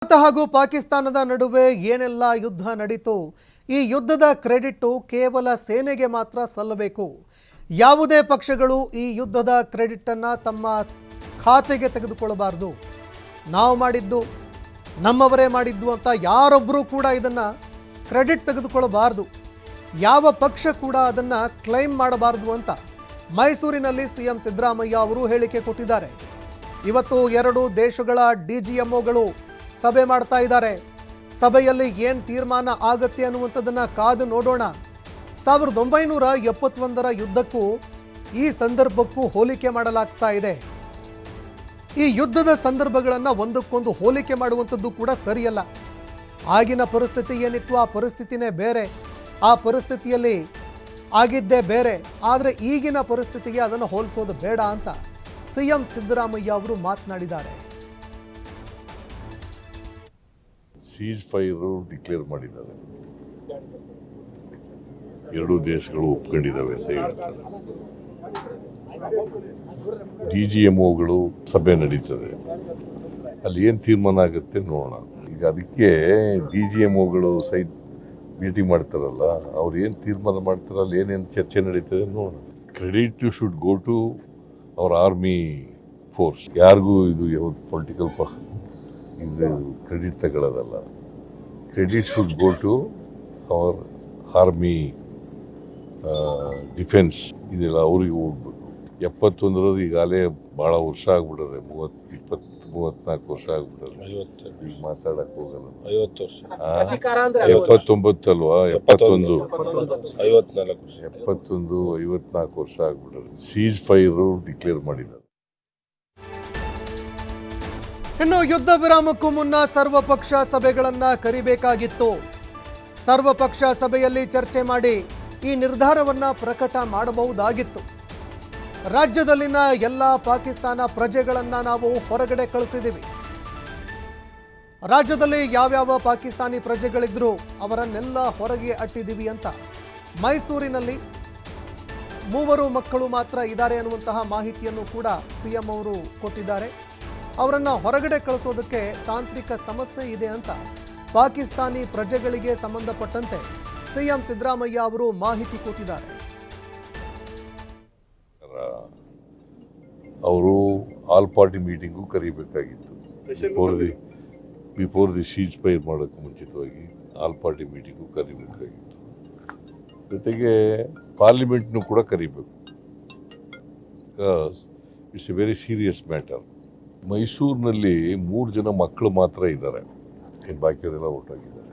ಭಾರತ ಹಾಗೂ ಪಾಕಿಸ್ತಾನದ ನಡುವೆ ಏನೆಲ್ಲ ಯುದ್ಧ ನಡೀತು, ಈ ಯುದ್ಧದ ಕ್ರೆಡಿಟ್ ಕೇವಲ ಸೇನೆಗೆ ಮಾತ್ರ ಸಲ್ಲಬೇಕು. ಯಾವುದೇ ಪಕ್ಷಗಳು ಈ ಯುದ್ಧದ ಕ್ರೆಡಿಟ್ ಅನ್ನು ತಮ್ಮ ಖಾತೆಗೆ ತೆಗೆದುಕೊಳ್ಳಬಾರದು. ನಾವು ಮಾಡಿದ್ದು, ನಮ್ಮವರೇ ಮಾಡಿದ್ದು ಅಂತ ಯಾರೊಬ್ಬರೂ ಕೂಡ ಇದನ್ನು ಕ್ರೆಡಿಟ್ ತೆಗೆದುಕೊಳ್ಳಬಾರದು. ಯಾವ ಪಕ್ಷ ಕೂಡ ಅದನ್ನು ಕ್ಲೈಮ್ ಮಾಡಬಾರದು ಅಂತ ಮೈಸೂರಿನಲ್ಲಿ ಸಿಎಂ ಸಿದ್ದರಾಮಯ್ಯ ಅವರು ಹೇಳಿಕೆ ಕೊಟ್ಟಿದ್ದಾರೆ. ಇವತ್ತು ಎರಡು ದೇಶಗಳ DGMOಗಳು ಸಭೆ ಮಾಡ್ತಾ ಇದ್ದಾರೆ. ಸಭೆಯಲ್ಲಿ ಏನು ತೀರ್ಮಾನ ಆಗುತ್ತೆ ಅನ್ನುವಂಥದ್ದನ್ನು ಕಾದು ನೋಡೋಣ. 1971ರ ಯುದ್ಧಕ್ಕೂ ಈ ಸಂದರ್ಭಕ್ಕೂ ಹೋಲಿಕೆ ಮಾಡಲಾಗ್ತಾ ಇದೆ. ಈ ಯುದ್ಧದ ಸಂದರ್ಭಗಳನ್ನು ಒಂದಕ್ಕೊಂದು ಹೋಲಿಕೆ ಮಾಡುವಂಥದ್ದು ಕೂಡ ಸರಿಯಲ್ಲ. ಆಗಿನ ಪರಿಸ್ಥಿತಿ ಏನಿತ್ತು ಆ ಪರಿಸ್ಥಿತಿನೇ ಬೇರೆ, ಆ ಪರಿಸ್ಥಿತಿಯಲ್ಲಿ ಆಗಿದ್ದೇ ಬೇರೆ. ಆದರೆ ಈಗಿನ ಪರಿಸ್ಥಿತಿಗೆ ಅದನ್ನು ಹೋಲಿಸೋದು ಬೇಡ ಅಂತ ಸಿಎಂ ಸಿದ್ದರಾಮಯ್ಯ ಅವರು ಮಾತನಾಡಿದ್ದಾರೆ. ಸೀಸ್ ಫೈರ್ ಡಿಕ್ಲೇರ್ ಮಾಡಿದ್ದಾರೆ, ಎರಡೂ ದೇಶಗಳು ಒಪ್ಕೊಂಡಿದ್ದಾವೆ ಅಂತ ಹೇಳ್ತಾರೆ. DGMOಗಳು ಸಭೆ ನಡೀತದೆ, ಅಲ್ಲಿ ಏನು ತೀರ್ಮಾನ ಆಗುತ್ತೆ ನೋಡೋಣ. ಈಗ ಅದಕ್ಕೆ DGMOಗಳು ಸೈಡ್ ಭೇಟಿ ಮಾಡ್ತಾರಲ್ಲ, ಅವ್ರು ಏನು ತೀರ್ಮಾನ ಮಾಡ್ತಾರಲ್ಲ, ಅಲ್ಲಿ ಏನೇನು ಚರ್ಚೆ ನಡೀತದೆ ನೋಡೋಣ. Credit should go to our army force. ಯಾರಿಗೂ ಇದು ಯಾವುದು ಪೊಲಿಟಿಕಲ್ ಇದು ಕ್ರೆಡಿಟ್ ತಗೊಳ್ಳೋದಲ್ಲ. Credit should go to our army defence. ಇದೆಲ್ಲ ಅವ್ರಿಗೆ ಹೋಗ್ಬೇಕು. 71 ಈಗಾಗಲೇ ಭಾಳ ವರ್ಷ ಆಗ್ಬಿಟ್ಟದೆ, 34 ವರ್ಷ ಆಗ್ಬಿಟ್ಟದೆ. ಈಗ ಮಾತಾಡಕ್ಕೆ ಹೋಗಲ್ಲ. 50 ವರ್ಷ 79 ಅಲ್ವಾ, 71 54 ವರ್ಷ ಆಗ್ಬಿಟ್ಟದೆ. ಸೀಸ್ ಫೈರ್ ಡಿಕ್ಲೇರ್ ಮಾಡಿದ್ದಾರೆ. ಇನ್ನು ಯುದ್ಧ ವಿರಾಮಕ್ಕೂ ಮುನ್ನ ಸರ್ವಪಕ್ಷ ಸಭೆಗಳನ್ನು ಕರಿಬೇಕಾಗಿತ್ತು. ಸರ್ವಪಕ್ಷ ಸಭೆಯಲ್ಲಿ ಚರ್ಚೆ ಮಾಡಿ ಈ ನಿರ್ಧಾರವನ್ನು ಪ್ರಕಟ ಮಾಡಬಹುದಾಗಿತ್ತು. ರಾಜ್ಯದಲ್ಲಿನ ಎಲ್ಲ ಪಾಕಿಸ್ತಾನ ಪ್ರಜೆಗಳನ್ನು ನಾವು ಹೊರಗಡೆ ಕಳಿಸಿದ್ದೀವಿ. ರಾಜ್ಯದಲ್ಲಿ ಯಾವ್ಯಾವ ಪಾಕಿಸ್ತಾನಿ ಪ್ರಜೆಗಳಿದ್ರು ಅವರನ್ನೆಲ್ಲ ಹೊರಗೆ ಅಟ್ಟಿದ್ದೀವಿ ಅಂತ ಮೈಸೂರಿನಲ್ಲಿ 3 ಮಕ್ಕಳು ಮಾತ್ರ ಇದ್ದಾರೆ ಅನ್ನುವಂತಹ ಮಾಹಿತಿಯನ್ನು ಕೂಡ ಸಿಎಂ ಅವರು ಕೊಟ್ಟಿದ್ದಾರೆ. ಅವರನ್ನು ಹೊರಗಡೆ ಕಳಿಸೋದಕ್ಕೆ ತಾಂತ್ರಿಕ ಸಮಸ್ಯೆ ಇದೆ ಅಂತ ಪಾಕಿಸ್ತಾನಿ ಪ್ರಜೆಗಳಿಗೆ ಸಂಬಂಧಪಟ್ಟಂತೆ ಸಿಎಂ ಸಿದ್ದರಾಮಯ್ಯ ಅವರು ಮಾಹಿತಿ ಕೊಟ್ಟಿದ್ದಾರೆ. ಅವರು ಆಲ್ ಪಾರ್ಟಿ ಮೀಟಿಂಗು ಕರಿಬೇಕಾಗಿತ್ತು. ಬಿಫೋರ್ ದಿ ಸೀಸ್ ಫೈರ್ ಮಾಡೋಕ್ಕೆ ಮುಂಚಿತವಾಗಿ ಆಲ್ ಪಾರ್ಟಿ ಮೀಟಿಂಗು ಕರಿಬೇಕಾಗಿತ್ತು. ಜೊತೆಗೆ ಪಾರ್ಲಿಮೆಂಟ್ನು ಕೂಡ ಕರಿಬೇಕು. Because it's A very serious matter. ಮೈಸೂರಿನಲ್ಲಿ 3 ಜನ ಮಕ್ಕಳು ಮಾತ್ರ ಇದ್ದಾರೆ, ಇನ್ನು ಬಾಕಿಯವರೆಲ್ಲ ಒಟ್ಟಾಗಿದ್ದಾರೆ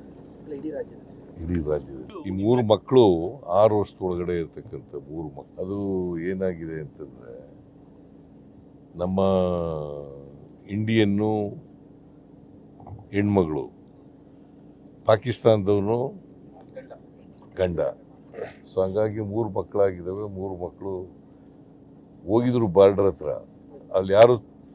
ಇಡೀ ರಾಜ್ಯದಲ್ಲಿ. ಈ 3 ಮಕ್ಕಳು 6 ವರ್ಷದೊಳಗಡೆ ಇರ್ತಕ್ಕಂಥ 3 ಮಕ್ಕಳು. ಅದು ಏನಾಗಿದೆ ಅಂತಂದರೆ, ನಮ್ಮ ಇಂಡಿಯನ್ನು ಹೆಣ್ಮಗಳು, ಪಾಕಿಸ್ತಾನದವನು ಗಂಡ. ಸೊ ಹಂಗಾಗಿ 3 ಮಕ್ಕಳಾಗಿದ್ದಾವೆ. 3 ಮಕ್ಕಳು ಹೋಗಿದ್ರು ಬಾರ್ಡರ್ ಹತ್ರ. ಅಲ್ಲಿ ಯಾರು